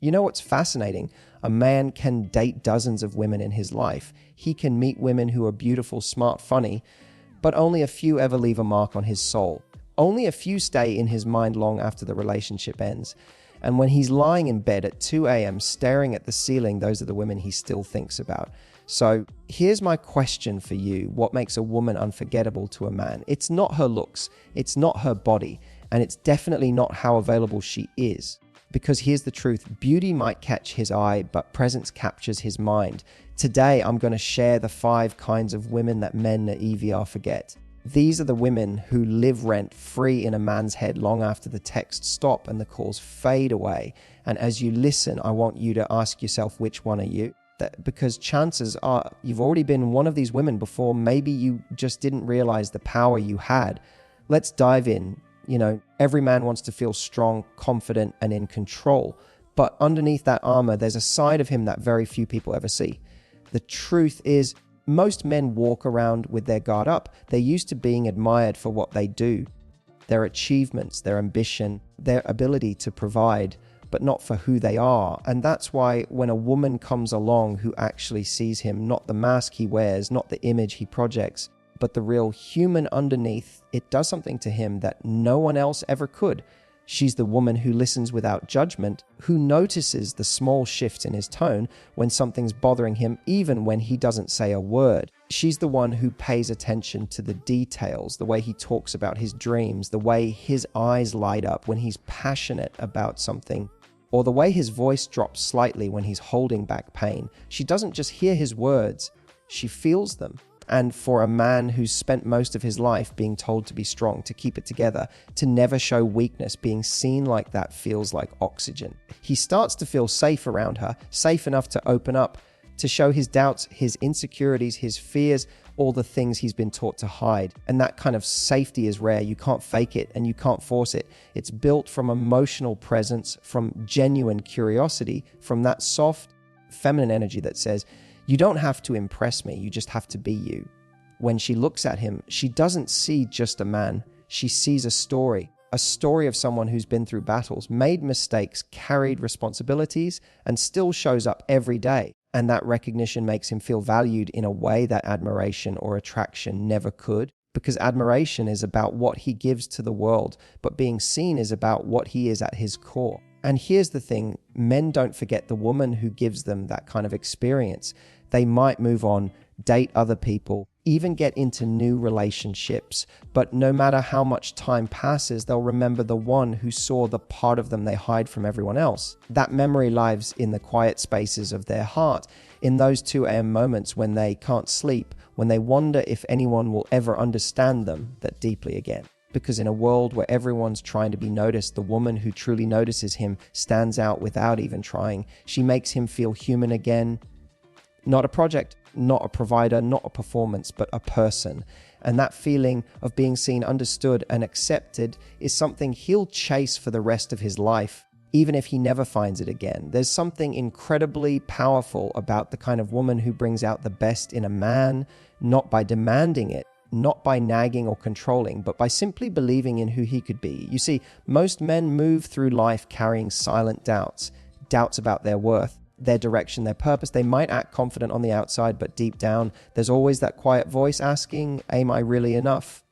You know what's fascinating? A man can date dozens of women in his life. He can meet women who are beautiful, smart, funny, but only a few ever leave a mark on his soul. Only a few stay in his mind long after the relationship ends. And when he's lying in bed at 2 a.m. staring at the ceiling, those are the women he still thinks about. So here's my question for you. What makes a woman unforgettable to a man? It's not her looks, it's not her body, and it's definitely not how available she is. Because here's the truth, beauty might catch his eye, but presence captures his mind. Today, I'm going to share the 5 kinds of women that men naively forget. These are the women who live rent-free in a man's head long after the texts stop and the calls fade away. And as you listen, I want you to ask yourself, which one are you? Because chances are you've already been one of these women before. Maybe you just didn't realize the power you had. Let's dive in. You know, every man wants to feel strong, confident, and in control. But underneath that armor, there's a side of him that very few people ever see. The truth is, most men walk around with their guard up. They're used to being admired for what they do, their achievements, their ambition, their ability to provide, but not for who they are. And that's why when a woman comes along who actually sees him, not the mask he wears, not the image he projects, but the real human underneath, it does something to him that no one else ever could. She's the woman who listens without judgment, who notices the small shifts in his tone when something's bothering him, even when he doesn't say a word. She's the one who pays attention to the details, the way he talks about his dreams, the way his eyes light up when he's passionate about something, or the way his voice drops slightly when he's holding back pain. She doesn't just hear his words, she feels them. And for a man who's spent most of his life being told to be strong, to keep it together, to never show weakness, being seen like that feels like oxygen. He starts to feel safe around her, safe enough to open up, to show his doubts, his insecurities, his fears, all the things he's been taught to hide. And that kind of safety is rare. You can't fake it and you can't force it. It's built from emotional presence, from genuine curiosity, from that soft, feminine energy that says, you don't have to impress me, you just have to be you. When she looks at him, she doesn't see just a man. She sees a story of someone who's been through battles, made mistakes, carried responsibilities, and still shows up every day. And that recognition makes him feel valued in a way that admiration or attraction never could. Because admiration is about what he gives to the world, but being seen is about what he is at his core. And here's the thing, men don't forget the woman who gives them that kind of experience. They might move on, date other people, even get into new relationships. But no matter how much time passes, they'll remember the one who saw the part of them they hide from everyone else. That memory lives in the quiet spaces of their heart, in those 2 a.m. moments when they can't sleep, when they wonder if anyone will ever understand them that deeply again. Because in a world where everyone's trying to be noticed, the woman who truly notices him stands out without even trying. She makes him feel human again. Not a project, not a provider, not a performance, but a person. And that feeling of being seen, understood, and accepted is something he'll chase for the rest of his life, even if he never finds it again. There's something incredibly powerful about the kind of woman who brings out the best in a man, not by demanding it, not by nagging or controlling, but by simply believing in who he could be. You see, most men move through life carrying silent doubts about their worth, their direction, their purpose. They might act confident on the outside, but deep down, there's always that quiet voice asking, am I really enough?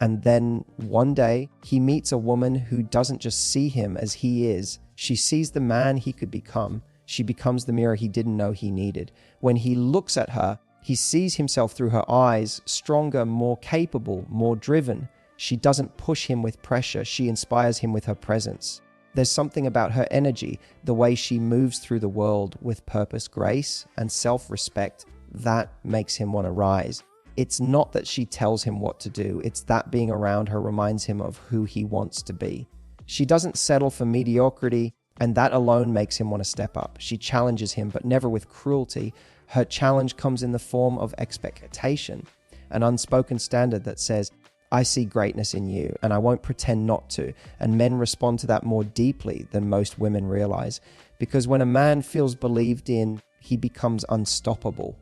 And then one day, he meets a woman who doesn't just see him as he is. She sees the man he could become. She becomes the mirror he didn't know he needed. When he looks at her, he sees himself through her eyes, stronger, more capable, more driven. She doesn't push him with pressure. She inspires him with her presence. There's something about her energy, the way she moves through the world with purpose, grace, and self-respect that makes him want to rise. It's not that she tells him what to do. It's that being around her reminds him of who he wants to be. She doesn't settle for mediocrity, and that alone makes him want to step up. She challenges him, but never with cruelty. Her challenge comes in the form of expectation, an unspoken standard that says, I see greatness in you, and I won't pretend not to. And men respond to that more deeply than most women realize. Because when a man feels believed in, he becomes unstoppable.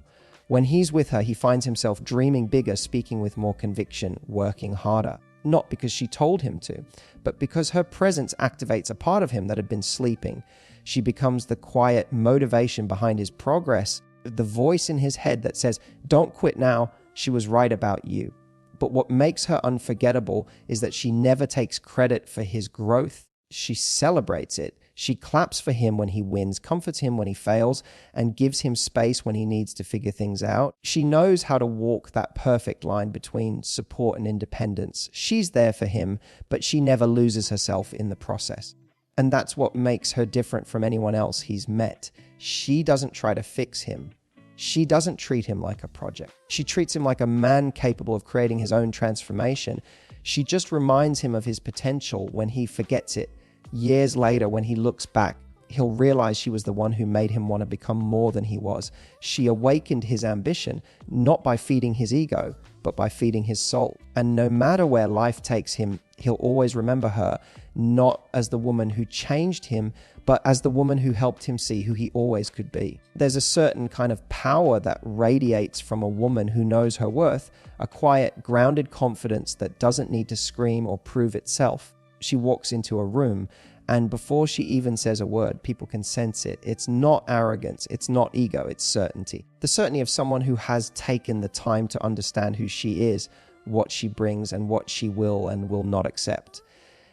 When he's with her, he finds himself dreaming bigger, speaking with more conviction, working harder. Not because she told him to, but because her presence activates a part of him that had been sleeping. She becomes the quiet motivation behind his progress, the voice in his head that says, "Don't quit now, she was right about you." But what makes her unforgettable is that she never takes credit for his growth. She celebrates it. She claps for him when he wins, comforts him when he fails, and gives him space when he needs to figure things out. She knows how to walk that perfect line between support and independence. She's there for him, but she never loses herself in the process. And that's what makes her different from anyone else he's met. She doesn't try to fix him. She doesn't treat him like a project. She treats him like a man capable of creating his own transformation. She just reminds him of his potential when he forgets it. Years later, when he looks back, he'll realize she was the one who made him want to become more than he was. She awakened his ambition, not by feeding his ego, but by feeding his soul. And no matter where life takes him, he'll always remember her, not as the woman who changed him, but as the woman who helped him see who he always could be. There's a certain kind of power that radiates from a woman who knows her worth, a quiet, grounded confidence that doesn't need to scream or prove itself. She walks into a room, and before she even says a word, people can sense it. It's not arrogance, it's not ego, it's certainty. The certainty of someone who has taken the time to understand who she is, what she brings, and what she will and will not accept.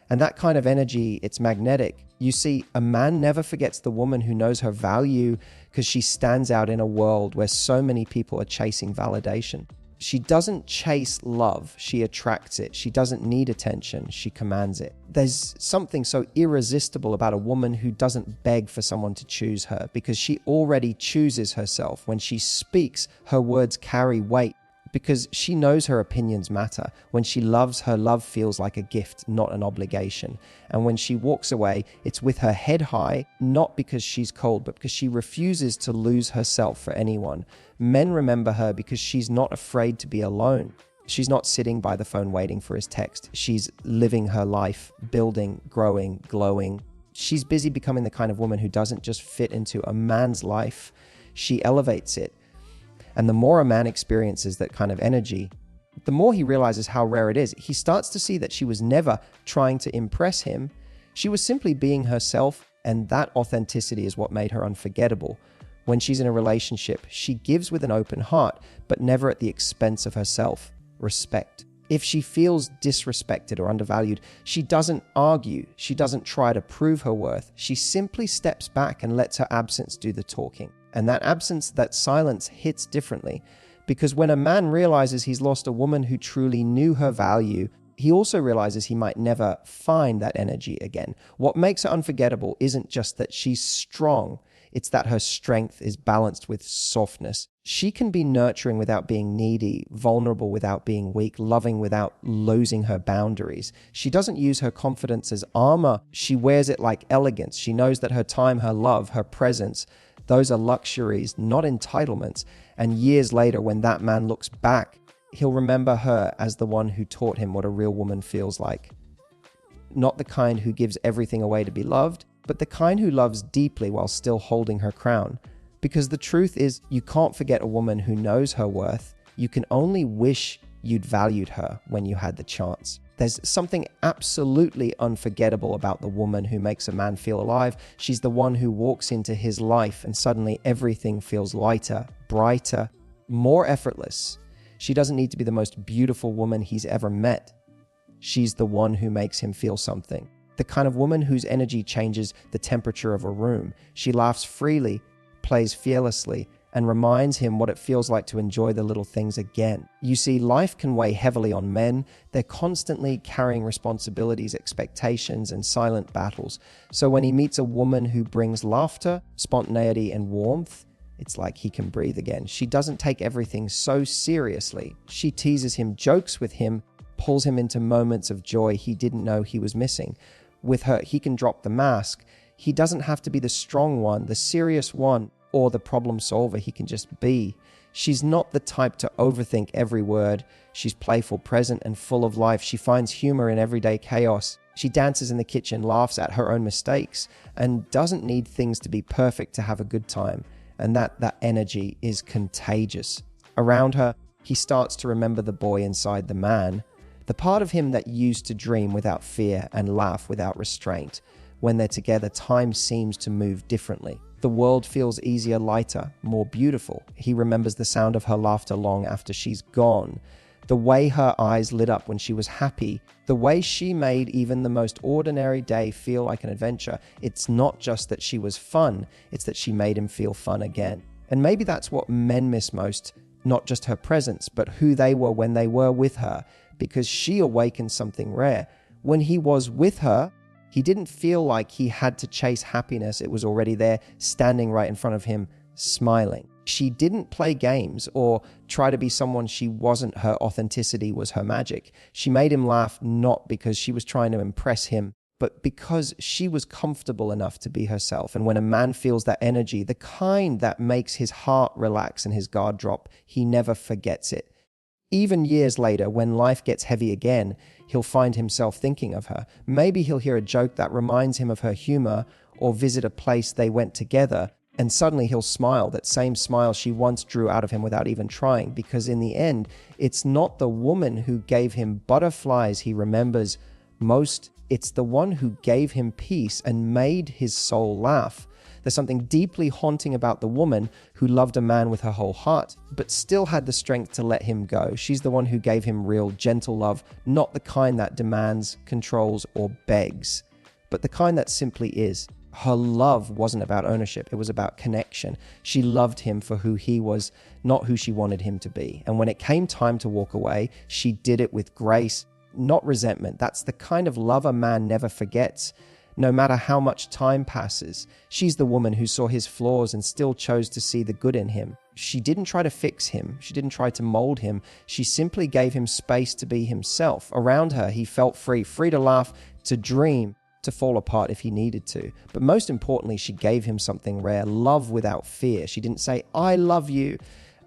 And that kind of energy, it's magnetic. You see, a man never forgets the woman who knows her value because she stands out in a world where so many people are chasing validation. She doesn't chase love, she attracts it. She doesn't need attention, she commands it. There's something so irresistible about a woman who doesn't beg for someone to choose her because she already chooses herself. When she speaks, her words carry weight because she knows her opinions matter. When she loves, her love feels like a gift, not an obligation. And when she walks away, it's with her head high, not because she's cold, but because she refuses to lose herself for anyone. Men remember her because she's not afraid to be alone. She's not sitting by the phone waiting for his text. She's living her life, building, growing, glowing. She's busy becoming the kind of woman who doesn't just fit into a man's life, she elevates it. And the more a man experiences that kind of energy, the more he realizes how rare it is. He starts to see that she was never trying to impress him. She was simply being herself, and that authenticity is what made her unforgettable. When she's in a relationship, she gives with an open heart, but never at the expense of herself. Respect. If she feels disrespected or undervalued, she doesn't argue. She doesn't try to prove her worth. She simply steps back and lets her absence do the talking. And that absence, that silence hits differently. Because when a man realizes he's lost a woman who truly knew her value, he also realizes he might never find that energy again. What makes her unforgettable isn't just that she's strong. It's that her strength is balanced with softness. She can be nurturing without being needy, vulnerable without being weak, loving without losing her boundaries. She doesn't use her confidence as armor. She wears it like elegance. She knows that her time, her love, her presence, those are luxuries, not entitlements. And years later, when that man looks back, he'll remember her as the one who taught him what a real woman feels like. Not the kind who gives everything away to be loved, but the kind who loves deeply while still holding her crown. Because the truth is, you can't forget a woman who knows her worth. You can only wish you'd valued her when you had the chance. There's something absolutely unforgettable about the woman who makes a man feel alive. She's the one who walks into his life and suddenly everything feels lighter, brighter, more effortless. She doesn't need to be the most beautiful woman he's ever met. She's the one who makes him feel something. The kind of woman whose energy changes the temperature of a room. She laughs freely, plays fearlessly, and reminds him what it feels like to enjoy the little things again. You see, life can weigh heavily on men. They're constantly carrying responsibilities, expectations, and silent battles. So when he meets a woman who brings laughter, spontaneity, and warmth, it's like he can breathe again. She doesn't take everything so seriously. She teases him, jokes with him, pulls him into moments of joy he didn't know he was missing. With her, he can drop the mask. He doesn't have to be the strong one, the serious one, or the problem solver. He can just be. She's not the type to overthink every word. She's playful, present, and full of life. She finds humor in everyday chaos. She dances in the kitchen, laughs at her own mistakes, and doesn't need things to be perfect to have a good time. And that energy is contagious. Around her, he starts to remember the boy inside the man, the part of him that used to dream without fear and laugh without restraint. when they're together, time seems to move differently. The world feels easier, lighter, more beautiful. He remembers the sound of her laughter long after she's gone. The way her eyes lit up when she was happy, the way she made even the most ordinary day feel like an adventure. It's not just that she was fun, it's that she made him feel fun again. And maybe that's what men miss most, not just her presence, but who they were when they were with her, because she awakened something rare. When he was with her, he didn't feel like he had to chase happiness. It was already there, standing right in front of him, smiling. She didn't play games or try to be someone she wasn't. Her authenticity was her magic. She made him laugh not because she was trying to impress him, but because she was comfortable enough to be herself. And when a man feels that energy, the kind that makes his heart relax and his guard drop, he never forgets it. Even years later, when life gets heavy again, he'll find himself thinking of her. Maybe he'll hear a joke that reminds him of her humor, or visit a place they went together, and suddenly he'll smile, that same smile she once drew out of him without even trying, because in the end, it's not the woman who gave him butterflies he remembers most, it's the one who gave him peace and made his soul laugh. There's something deeply haunting about the woman who loved a man with her whole heart, but still had the strength to let him go. She's the one who gave him real, gentle love, not the kind that demands, controls, or begs, but the kind that simply is. Her love wasn't about ownership, it was about connection. She loved him for who he was, not who she wanted him to be. And when it came time to walk away, she did it with grace, not resentment. That's the kind of love a man never forgets. No matter how much time passes, she's the woman who saw his flaws and still chose to see the good in him. She didn't try to fix him. She didn't try to mold him. She simply gave him space to be himself. Around her, he felt free to laugh, to dream, to fall apart if he needed to. But most importantly, she gave him something rare, love without fear. She didn't say, "I love you,"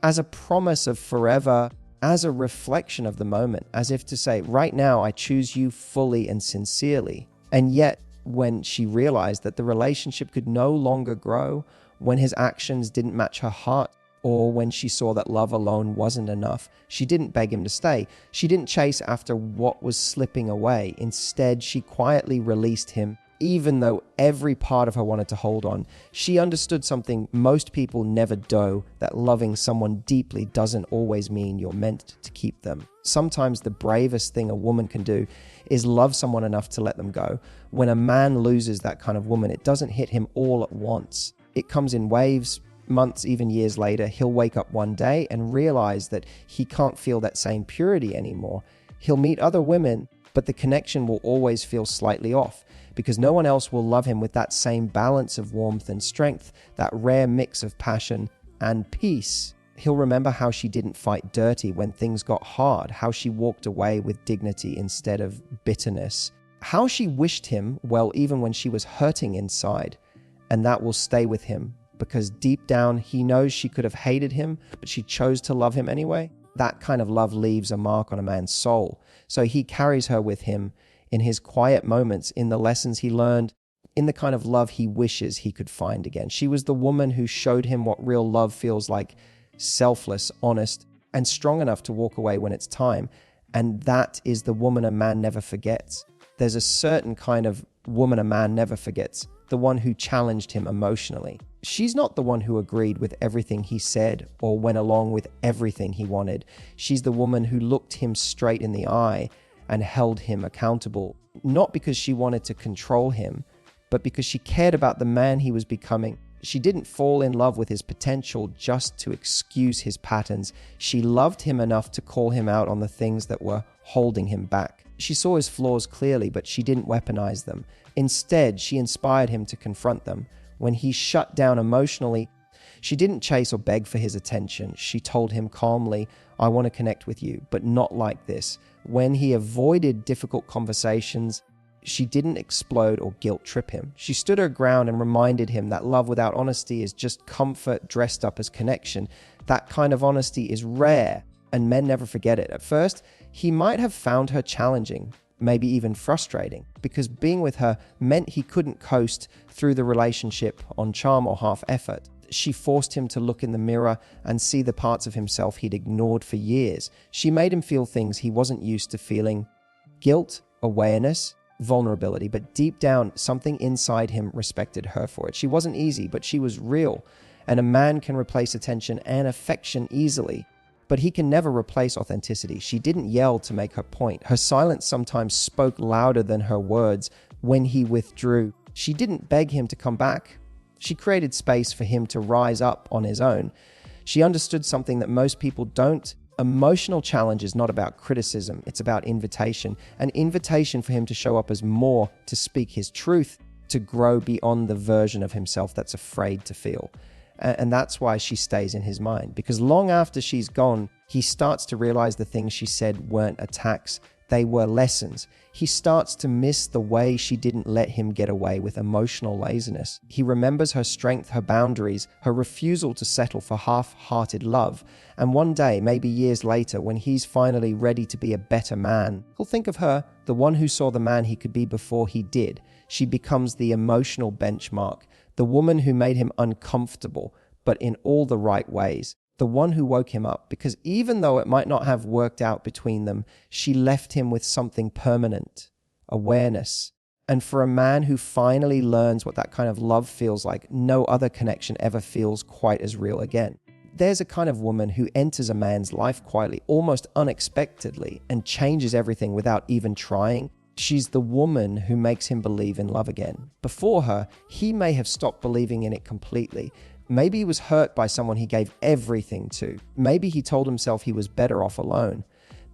as a promise of forever, as a reflection of the moment, as if to say, right now, I choose you fully and sincerely. And yet, when she realized that the relationship could no longer grow, when his actions didn't match her heart, or when she saw that love alone wasn't enough, she didn't beg him to stay. She didn't chase after what was slipping away. Instead, she quietly released him, even though every part of her wanted to hold on. She understood something most people never do, that loving someone deeply doesn't always mean you're meant to keep them. Sometimes the bravest thing a woman can do is love someone enough to let them go. When a man loses that kind of woman, it doesn't hit him all at once. It comes in waves, months, even years later. He'll wake up one day and realize that he can't feel that same purity anymore. He'll meet other women, but the connection will always feel slightly off, because no one else will love him with that same balance of warmth and strength, that rare mix of passion and peace. He'll remember how she didn't fight dirty when things got hard, how she walked away with dignity instead of bitterness, how she wished him well even when she was hurting inside. And that will stay with him, because deep down he knows she could have hated him, but she chose to love him anyway. That kind of love leaves a mark on a man's soul. So he carries her with him in his quiet moments, in the lessons he learned, in the kind of love he wishes he could find again. She was the woman who showed him what real love feels like, selfless, honest, and strong enough to walk away when it's time. And that is the woman a man never forgets. There's a certain kind of woman a man never forgets, the one who challenged him emotionally. She's not the one who agreed with everything he said or went along with everything he wanted. She's the woman who looked him straight in the eye and held him accountable, not because she wanted to control him, but because she cared about the man he was becoming. She didn't fall in love with his potential just to excuse his patterns. She loved him enough to call him out on the things that were holding him back. She saw his flaws clearly, but she didn't weaponize them. Instead, she inspired him to confront them. When he shut down emotionally, she didn't chase or beg for his attention. She told him calmly, "I want to connect with you, but not like this." When he avoided difficult conversations, she didn't explode or guilt trip him. She stood her ground and reminded him that love without honesty is just comfort dressed up as connection. That kind of honesty is rare, and men never forget it. At first, he might have found her challenging, maybe even frustrating, because being with her meant he couldn't coast through the relationship on charm or half effort. She forced him to look in the mirror and see the parts of himself he'd ignored for years. She made him feel things he wasn't used to feeling: guilt, awareness, vulnerability, but deep down, something inside him respected her for it. She wasn't easy, but she was real. And a man can replace attention and affection easily, but he can never replace authenticity. She didn't yell to make her point. Her silence sometimes spoke louder than her words when he withdrew. She didn't beg him to come back. She created space for him to rise up on his own. She understood something that most people don't. Emotional challenge is not about criticism, it's about invitation. An invitation for him to show up as more, to speak his truth, to grow beyond the version of himself that's afraid to feel. And that's why she stays in his mind, because long after she's gone, he starts to realize the things she said weren't attacks, they were lessons. He starts to miss the way she didn't let him get away with emotional laziness. He remembers her strength, her boundaries, her refusal to settle for half-hearted love. And one day, maybe years later, when he's finally ready to be a better man, he'll think of her, the one who saw the man he could be before he did. She becomes the emotional benchmark, the woman who made him uncomfortable, but in all the right ways. The one who woke him up, because even though it might not have worked out between them, she left him with something permanent, awareness. And for a man who finally learns what that kind of love feels like, no other connection ever feels quite as real again. There's a kind of woman who enters a man's life quietly, almost unexpectedly, and changes everything without even trying. She's the woman who makes him believe in love again. Before her, he may have stopped believing in it completely. Maybe he was hurt by someone he gave everything to. Maybe he told himself he was better off alone.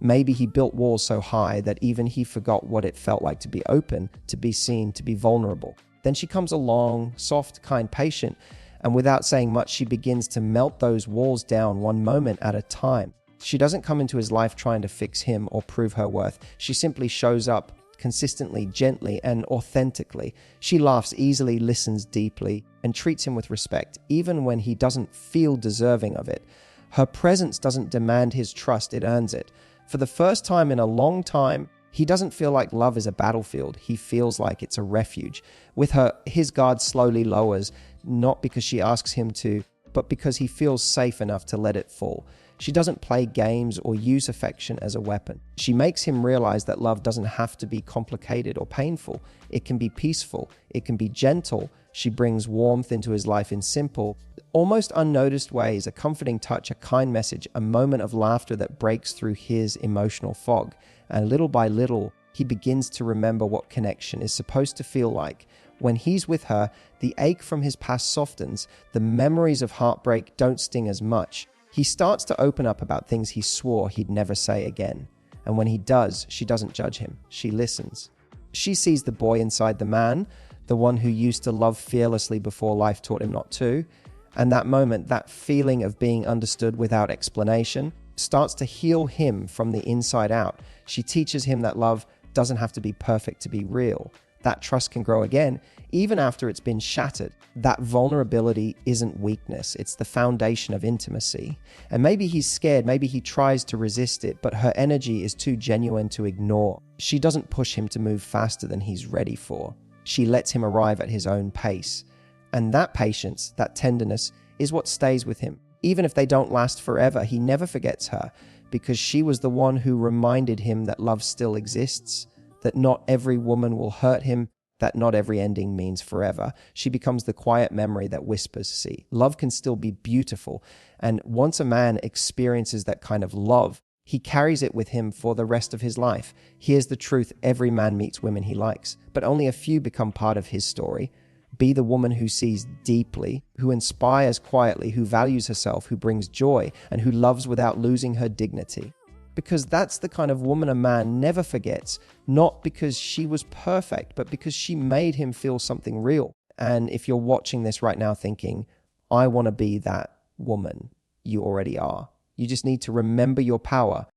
Maybe he built walls so high that even he forgot what it felt like to be open, to be seen, to be vulnerable. Then she comes along, soft, kind, patient, and without saying much, she begins to melt those walls down one moment at a time. She doesn't come into his life trying to fix him or prove her worth. She simply shows up consistently, gently, and authentically. She laughs easily, listens deeply, and treats him with respect, even when he doesn't feel deserving of it. Her presence doesn't demand his trust, it earns it. For the first time in a long time, he doesn't feel like love is a battlefield. He feels like it's a refuge. With her, his guard slowly lowers, not because she asks him to, but because he feels safe enough to let it fall. She doesn't play games or use affection as a weapon. She makes him realize that love doesn't have to be complicated or painful. It can be peaceful. It can be gentle. She brings warmth into his life in simple, almost unnoticed ways, a comforting touch, a kind message, a moment of laughter that breaks through his emotional fog. And little by little, he begins to remember what connection is supposed to feel like. When he's with her, the ache from his past softens. The memories of heartbreak don't sting as much. He starts to open up about things he swore he'd never say again. And when he does, she doesn't judge him. She listens. She sees the boy inside the man, the one who used to love fearlessly before life taught him not to. And that moment, that feeling of being understood without explanation, starts to heal him from the inside out. She teaches him that love doesn't have to be perfect to be real. That trust can grow again, even after it's been shattered. That vulnerability isn't weakness, it's the foundation of intimacy. And maybe he's scared, maybe he tries to resist it, but her energy is too genuine to ignore. She doesn't push him to move faster than he's ready for. She lets him arrive at his own pace. And that patience, that tenderness, is what stays with him. Even if they don't last forever, he never forgets her, because she was the one who reminded him that love still exists, that not every woman will hurt him, that not every ending means forever. She becomes the quiet memory that whispers, see, love can still be beautiful. And once a man experiences that kind of love, he carries it with him for the rest of his life. Here's the truth: every man meets women he likes, but only a few become part of his story. Be the woman who sees deeply, who inspires quietly, who values herself, who brings joy, and who loves without losing her dignity. Because that's the kind of woman a man never forgets, not because she was perfect, but because she made him feel something real. And if you're watching this right now thinking, I want to be that woman, you already are. You just need to remember your power,